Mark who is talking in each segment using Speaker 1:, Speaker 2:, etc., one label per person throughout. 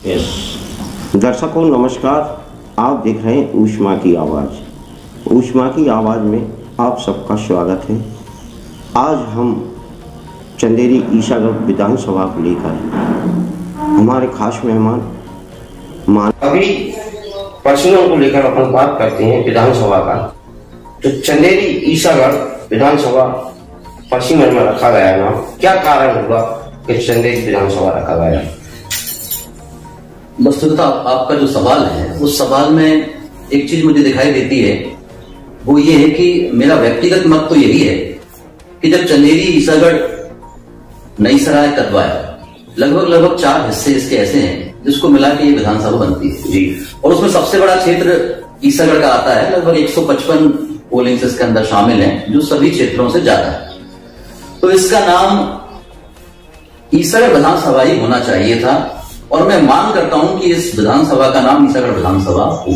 Speaker 1: Yes. दर्शकों नमस्कार, आप देख रहे हैं ऊष्मा की आवाज़। ऊष्मा की आवाज़ में आप सबका स्वागत है। आज हम चंदेरी ईसागढ़ विधानसभा को लेकर हमारे खास मेहमान अभी पर्सनल को लेकर अपन बात करते हैं विधानसभा का। तो चंदेरी ईसागढ़ विधानसभा पश्चिम में रखा गया नाम, क्या कारण हुआ कि चंदेरी विधानसभा रखा गया?
Speaker 2: वस्तुतः आपका जो सवाल है उस सवाल में एक चीज मुझे दिखाई देती है, वो ये है कि मेरा व्यक्तिगत मत तो यही है कि जब चंदेरी ईसागढ़ नई सराय कदवाया, लगभग 4 हिस्से इसके ऐसे हैं जिसको मिला के ये विधानसभा बनती है जी। और उसमें सबसे बड़ा क्षेत्र ईसागढ़ का आता है, लगभग 155 पोलिंग इसके अंदर शामिल हैं, जो सभी क्षेत्रों से ज्यादा है। तो इसका नाम ईसागढ़ विधानसभा ही होना चाहिए था और मैं मांग करता हूं कि इस विधानसभा का नाम ईसागढ़ विधानसभा हो।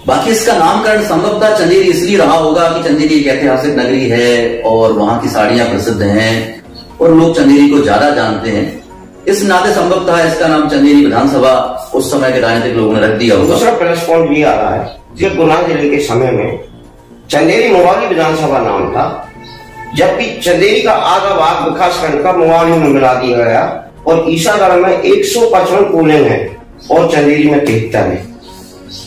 Speaker 2: बाकी इसका नामकरण संभवतः चंदेरी इसलिए रहा होगा कि चंदेरी एक ऐतिहासिक नगरी है और वहां की साड़ियां प्रसिद्ध हैं और लोग चंदेरी को ज्यादा जानते हैं। इस नाते संभवतः इसका नाम चंदेरी विधानसभा उस समय के राजनीतिक लोगों ने रख दिया होगा।
Speaker 1: दूसरा प्लस पॉइंट भी आ रहा है कि गुना जिले के समय में चंदेरी मोवाली विधानसभा नाम था, जबकि चंदेरी का आधा भाग विकासखंड का मोवाली में मिला दिया गया और ईसागढ़ में 155 पोलिंग है और चंदेरी में 73 है।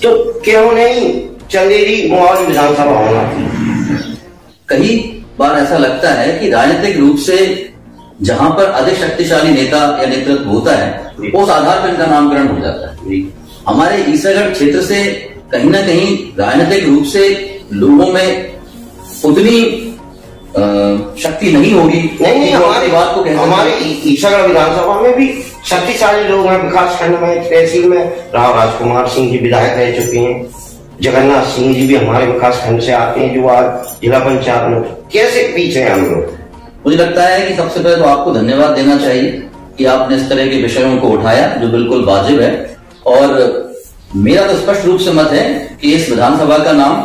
Speaker 1: तो क्यों नहीं चंदेरी मोवाली विधानसभा होना थी?
Speaker 2: कई बार ऐसा लगता है कि राजनीतिक रूप से जहां पर अधिक शक्तिशाली नेता या नेतृत्व होता है उस आधार पर इनका नामकरण हो जाता है। हमारे ईसागढ़ क्षेत्र से कहीं ना कहीं राजनीतिक रूप से लोगों में उतनी शक्ति नहीं होगी।
Speaker 1: नहीं, हमारे ईसागढ़ विधानसभा में भी शक्तिशाली लोग हैं। विकासखंड में, तहसील में राव राजकुमार सिंह जी विधायक रह चुके हैं, जगन्नाथ सिंह जी भी हमारे विकासखंड से आते हैं जो आज जिला पंचायत में। कैसे पीछे हम लोग?
Speaker 2: मुझे लगता है कि सबसे पहले तो आपको धन्यवाद देना चाहिए कि आपने इस तरह के विषयों को उठाया जो बिल्कुल वाजिब है। और मेरा तो स्पष्ट रूप से मत है कि इस विधानसभा का नाम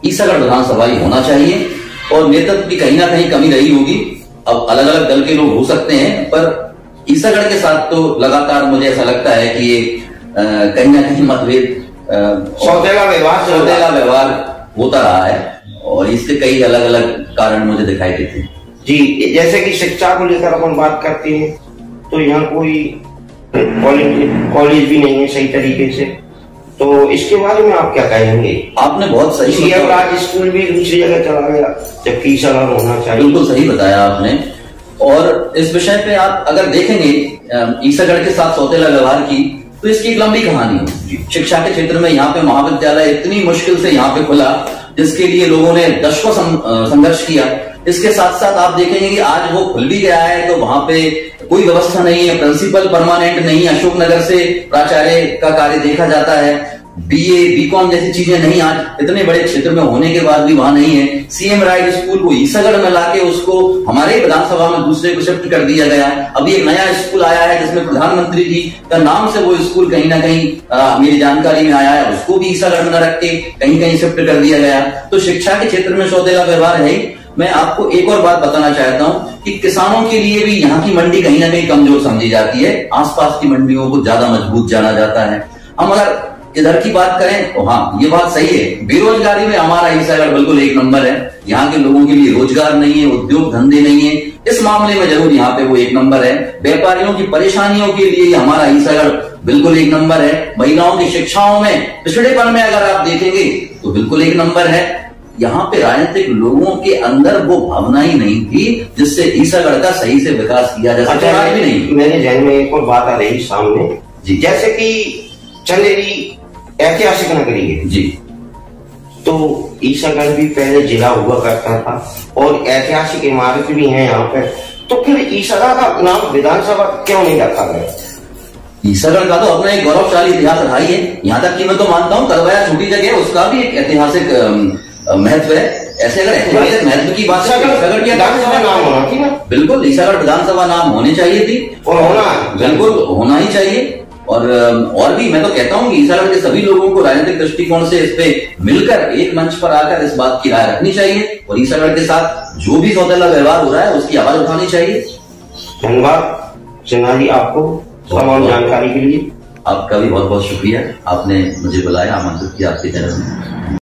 Speaker 2: ईसागढ़ विधानसभा ही होना चाहिए और नेतृत्व की कहीं ना कहीं कमी रही होगी। अब अलग अलग दल के लोग हो सकते हैं, पर ईसागढ़ के साथ तो लगातार मुझे ऐसा लगता है कि ये कहीं ना कहीं मतभेद, सौतेला व्यवहार होता रहा है और इसके कई अलग अलग कारण मुझे दिखाई देते हैं
Speaker 1: जी। जैसे कि शिक्षा को लेकर अपन बात करते हैं तो यहाँ कोई कॉलेज भी नहीं है सही तरीके से, तो इसके बारे में आप क्या कहेंगे?
Speaker 2: आपने बहुत सही
Speaker 1: राज स्कूल भी दूसरी जगह चला गया जबकि ईसागढ़ होना चाहिए।
Speaker 2: बिल्कुल सही बताया आपने। और इस विषय पे आप अगर देखेंगे ईसागढ़ के साथ सौतेला व्यवहार की, तो इसकी एक लंबी कहानी है। शिक्षा के क्षेत्र में यहाँ पे महाविद्यालय इतनी मुश्किल से यहाँ पे खुला जिसके लिए लोगों ने दशकों संघर्ष किया। इसके साथ साथ आप देखेंगे कि आज वो खुल भी गया है तो वहां पे कोई व्यवस्था नहीं है, प्रिंसिपल परमानेंट नहीं। अशोकनगर से प्राचार्य का कार्य देखा जाता है, बीए बीकॉम जैसी चीजें नहीं आज इतने बड़े क्षेत्र में होने के बाद भी वहां नहीं है। सीएम राइट स्कूल को ईसागढ़ में लाके उसको हमारे विधानसभा में दूसरे को शिफ्ट कर दिया गया। अभी एक नया स्कूल आया है जिसमें प्रधानमंत्री जी का नाम से वो स्कूल कहीं ना कहीं मेरी जानकारी में आया है, उसको भी ईसागढ़ में न रख के कहीं कहीं शिफ्ट कर दिया गया। तो शिक्षा के क्षेत्र में सौतेला व्यवहार है ही। मैं आपको एक और बात बताना चाहता हूं कि किसानों के लिए भी यहाँ की मंडी कहीं ना कहीं कमजोर समझी जाती है, आसपास की मंडियों को ज्यादा मजबूत जाना जाता है। हम अगर इधर की बात करें तो हाँ, ये बात सही है, बेरोजगारी में हमारा ईसागढ़ बिल्कुल एक नंबर है। यहाँ के लोगों के लिए रोजगार नहीं है, उद्योग धंधे नहीं है, इस मामले में जरूर यहाँ पे वो एक नंबर है। व्यापारियों की परेशानियों के लिए हमारा ईसागढ़ बिल्कुल एक नंबर है। महिलाओं की शिक्षाओं में पिछड़ेपन में अगर आप देखेंगे तो बिल्कुल एक नंबर है। यहाँ पे राजनीतिक लोगों के अंदर वो भावना ही नहीं थी जिससे ईसागढ़ का सही से विकास किया जा सकता है। भी नहीं।
Speaker 1: मेरे जहन में एक और बात आ रही सामने जी, जैसे कि चंदेरी ऐतिहासिक नगरी है जी, तो ईसागढ़ भी पहले जिला हुआ करता था और ऐतिहासिक इमारत भी है यहाँ पे, तो फिर ईसागढ़ का नाम विधानसभा क्यों नहीं रखा गया?
Speaker 2: ईसागढ़ का तो अपना एक गौरवशाली इतिहास रहा ही है। यहाँ तक कि मैं तो मानता हूँ करवाया छोटी जगह है, उसका भी एक ऐतिहासिक महत्व है। ऐसे अगर ऐतिहासिक महत्व की बात है, ईसागढ़ की
Speaker 1: विधानसभा नाम होना थी ना?
Speaker 2: बिल्कुल, ईसागढ़ विधानसभा नाम होनी चाहिए थी
Speaker 1: और होना
Speaker 2: बिल्कुल होना ही चाहिए। और भी मैं तो कहता हूँ कि ईसागढ़ के सभी लोगों को राजनीतिक दृष्टिकोण से इस पे मिलकर एक मंच पर आकर इस बात की राय रखनी चाहिए और ईसागढ़ के साथ जो भी सौतेला व्यवहार हो रहा है उसकी आवाज उठानी चाहिए।
Speaker 1: धन्यवाद सिन्हा जी आपको। तमाम जानकारी के लिए।
Speaker 2: आपका भी बहुत बहुत शुक्रिया, आपने मुझे बुलाया, आमंत्रित किया आपके चैनल में।